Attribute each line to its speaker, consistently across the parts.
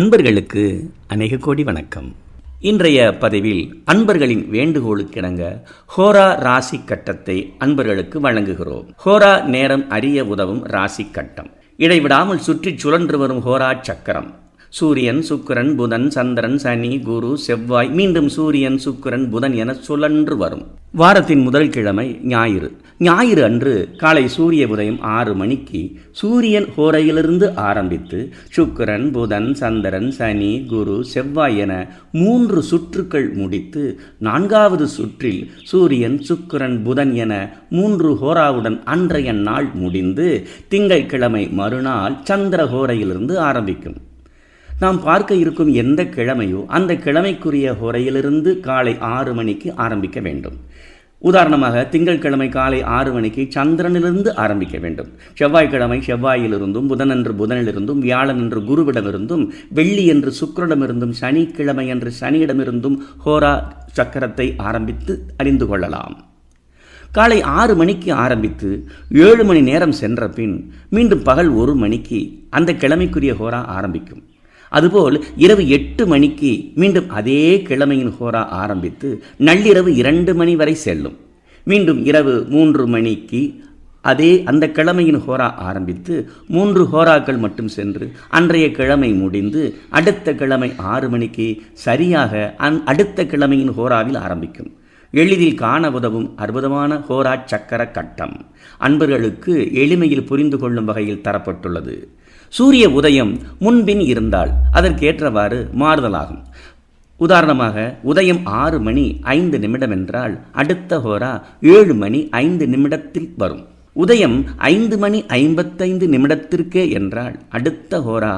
Speaker 1: அன்பர்களுக்கு அநேக கோடி வணக்கம். இன்றைய பதிவில் அன்பர்களின் வேண்டுகோளுக்கிணங்க ஹோரா ராசி கட்டத்தை அன்பர்களுக்கு வழங்குகிறோம். ஹோரா நேரம் அறிய உதவும் ராசி கட்டம். இடைவிடாமல் சுற்றி சுழன்று வரும் ஹோரா சக்கரம். சூரியன், சுக்கிரன், புதன், சந்திரன், சனி, குரு, செவ்வாய், மீண்டும் சூரியன், சுக்கிரன், புதன் என சுழன்று வரும். வாரத்தின் முதல் கிழமை ஞாயிறு. ஞாயிறு அன்று காலை சூரிய உதயம் 6 மணிக்கு சூரியன் ஹோரையிலிருந்து ஆரம்பித்து சுக்கிரன், புதன், சந்திரன், சனி, குரு, செவ்வாய் என 3 சுற்றுக்கள் முடித்து 4வது சுற்றில் சூரியன், சுக்கிரன், புதன் என 3 ஹோராவுடன் அன்றைய நாள் முடிந்து திங்கட்கிழமை மறுநாள் சந்திர ஹோரையிலிருந்து ஆரம்பிக்கும். நாம் பார்க்க இருக்கும் எந்த கிழமையோ அந்த கிழமைக்குரிய ஹோரையிலிருந்து காலை 6 மணிக்கு ஆரம்பிக்க வேண்டும். உதாரணமாக திங்கட்கிழமை காலை 6 மணிக்கு சந்திரனிலிருந்து ஆரம்பிக்க வேண்டும். செவ்வாய்க்கிழமை செவ்வாயிலிருந்தும், புதனன்று புதனிலிருந்தும், வியாழன் என்று குருவிடமிருந்தும், வெள்ளி என்று சுக்கிரனிடமிருந்தும், சனிக்கிழமை என்று சனியிடமிருந்தும் ஹோரா சக்கரத்தை ஆரம்பித்து அறிந்து கொள்ளலாம். காலை 6 மணிக்கு ஆரம்பித்து 7 மணி நேரம் சென்ற பின் மீண்டும் பகல் 1 மணிக்கு அந்த கிழமைக்குரிய ஹோரா ஆரம்பிக்கும். அதுபோல் இரவு 8 மணிக்கு மீண்டும் அதே கிழமையின் ஹோரா ஆரம்பித்து நள்ளிரவு 2 மணி வரை செல்லும். மீண்டும் இரவு 3 மணிக்கு அந்த கிழமையின் ஹோரா ஆரம்பித்து 3 ஹோராக்கள் மட்டும் சென்று அன்றைய கிழமை முடிந்து அடுத்த கிழமை 6 மணிக்கு சரியாக அடுத்த கிழமையின் ஹோராவில் ஆரம்பிக்கும். எளிதில் காண உதவும் அற்புதமான ஹோரா சக்கர கட்டம் அன்பர்களுக்கு எளிமையில் புரிந்து கொள்ளும் வகையில் தரப்பட்டுள்ளது. சூரிய உதயம் முன்பின் இருந்தால் அதற்கேற்றவாறு மாறுதலாகும். உதாரணமாக உதயம் 6 மணி 5 நிமிடம் என்றால் அடுத்த ஹோரா 7 மணி 5 நிமிடத்தில் வரும். உதயம் 5 மணி 55 நிமிடத்திற்கே என்றால் அடுத்த ஹோரா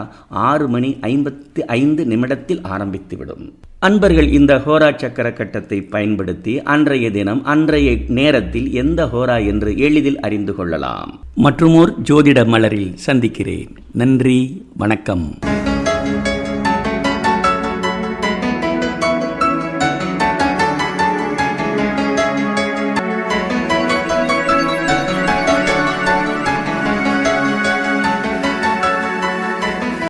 Speaker 1: 6 மணி 55 நிமிடத்தில் ஆரம்பித்துவிடும். அன்பர்கள் இந்த ஹோரா சக்கர கட்டத்தை பயன்படுத்தி அன்றைய தினம் அன்றைய நேரத்தில் எந்த ஹோரா என்று எளிதில் அறிந்து கொள்ளலாம். மற்றுமோர் ஜோதிட மலரில் சந்திக்கிறேன். நன்றி, வணக்கம்.